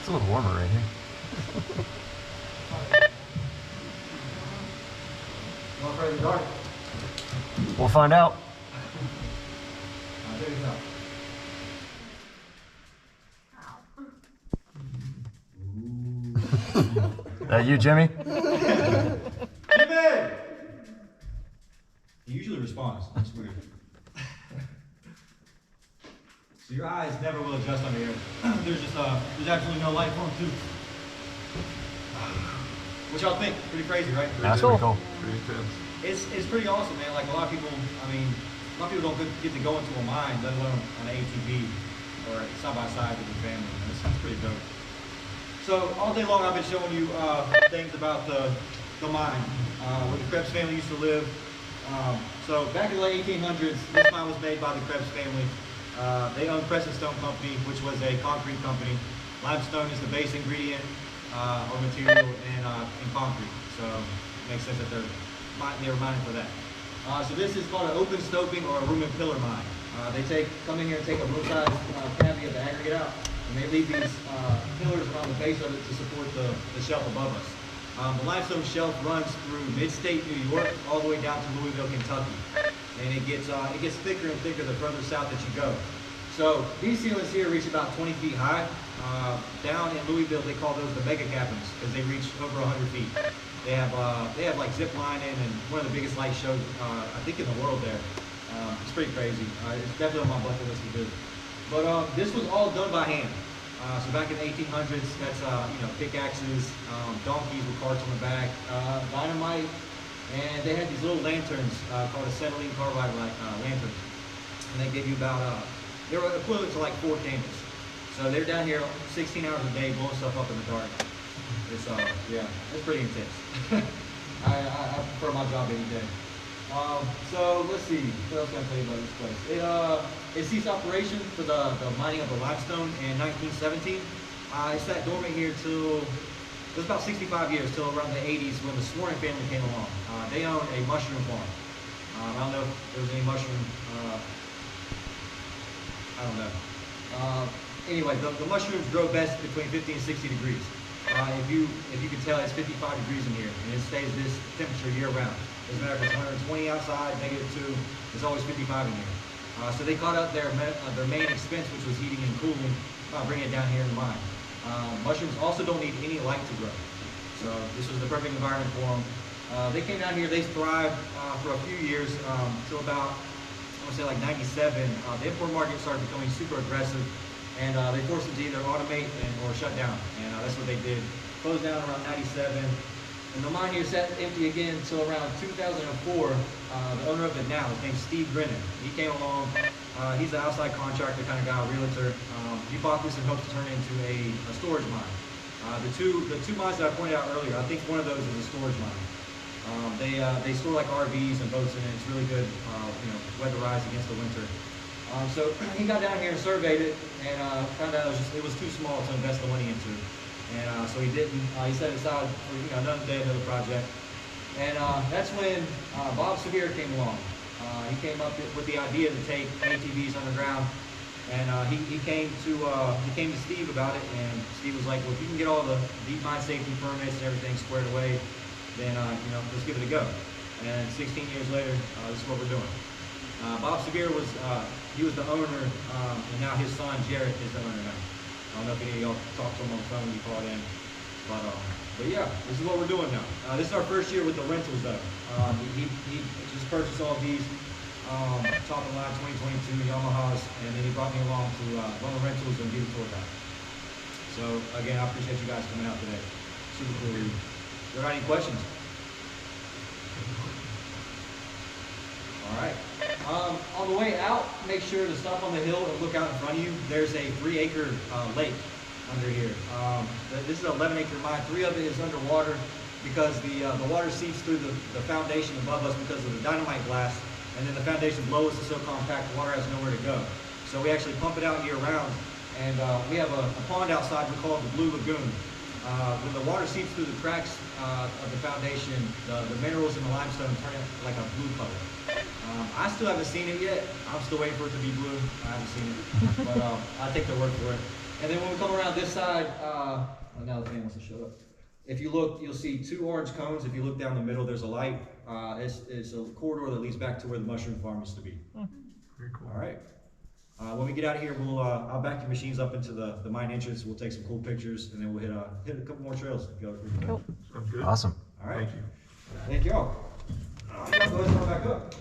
It's a little warmer right here. You want to in the dark? We'll find out. Check this out. That you, Jimmy? Jimmy! He usually responds. That's weird. So your eyes never will adjust on here. There's absolutely no light for him too. What y'all think? Pretty crazy, right? That's pretty cool. Pretty intense. It's pretty awesome, man. Like a lot of people, a lot of people don't get to go into a mine, let alone on an ATV or side by side with their family. It's pretty dope. So all day long, I've been showing you things about the mine, where the Krebs family used to live. So back in the late 1800s, this mine was made by the Krebs family. They owned Crescent Stone Company, which was a concrete company. Limestone is the base ingredient or material in concrete. So it makes sense that they were mining for that. So this is called an open stoping or a room and pillar mine. They come in here and take a real size cavity of the aggregate out, and they leave these pillars around the base of it to support the shelf above us. The limestone shelf runs through mid-state New York all the way down to Louisville, Kentucky. And it gets thicker and thicker the further south that you go. So these ceilings here reach about 20 feet high. Down in Louisville, they call those the mega cabins because they reach over 100 feet. They have like zip lining and one of the biggest light shows I think in the world there. It's pretty crazy. It's definitely on my bucket list to do. But this was all done by hand. So back in the 1800s, that's pickaxes, donkeys with carts on the back, dynamite, and they had these little lanterns called acetylene carbide lanterns, and they give you about they were equivalent to like 4 candles. So they're down here 16 hours a day blowing stuff up in the dark. It's it's pretty intense. I prefer my job any day. So let's see, what else can I tell you about this place? It ceased operation for the mining of the limestone in 1917. It sat dormant here till, it was about 65 years, till around the 80s when the Swarring family came along. They owned a mushroom farm. I don't know if there was any mushroom, I don't know. Anyway, the mushrooms grow best between 50 and 60 degrees. If you can tell, it's 55 degrees in here, and it stays this temperature year round. Doesn't matter if it's 120 outside, -2, it's always 55 in here. So they caught up their main expense, which was heating and cooling, by bringing it down here in the mine. Mushrooms also don't need any light to grow, so this was the perfect environment for them. They came down here, they thrived for a few years, till about, I want to say like 97. The import market started becoming super aggressive, and they forced them to either automate or shut down, and that's what they did. Closed down around 97. And the mine here sat empty again until around 2004. The owner of it now, his name's Steve Brennan. He came along. He's an outside contractor kind of guy, a realtor. He bought this in hopes to turn it into a storage mine. The two mines that I pointed out earlier, I think one of those is a storage mine. They store like RVs and boats in it. It's really good, weatherized against the winter. So he got down here and surveyed it, and found out it was too small to invest the money into. And so he didn't. He set it aside for another day, another project. And that's when Bob Severe came along. He came up with the idea to take ATVs underground, and he came to Steve about it. And Steve was like, "Well, if you can get all the deep mine safety permits and everything squared away, then let's give it a go." And 16 years later, this is what we're doing. Bob Severe was the owner, and now his son Jarrett is the owner now. I don't know if any of y'all talked to him on the phone when you called in, but yeah, this is what we're doing now. This is our first year with the rentals though. He just purchased all these top of the line 2022 Yamahas, and then he brought me along to run the rentals and do the tour guide. So again, I appreciate you guys coming out today. Super cool. If there are any questions? All right. On the way out, make sure to stop on the hill and look out in front of you. There's a 3-acre lake under here. This is an 11-acre mine. 3 of it is underwater because the water seeps through the foundation above us because of the dynamite blast, and then the foundation below us is so compact, the water has nowhere to go. So we actually pump it out year round, and we have a pond outside we call it the Blue Lagoon. When the water seeps through the cracks of the foundation, the minerals in the limestone turn it like a blue color. I still haven't seen it yet. I'm still waiting for it to be blue. I haven't seen it, but I take their word for it. And then when we come around this side, now the fan wants to show up. If you look, you'll see 2 orange cones. If you look down the middle, there's a light. It's a corridor that leads back to where the mushroom farm used to be. Very cool. All right. When we get out of here, I'll back your machines up into the mine entrance. We'll take some cool pictures, and then we'll hit a couple more trails. If y'all agree with that. Sounds good. Awesome. All right. Thank you. Thank y'all. Go ahead and come back up.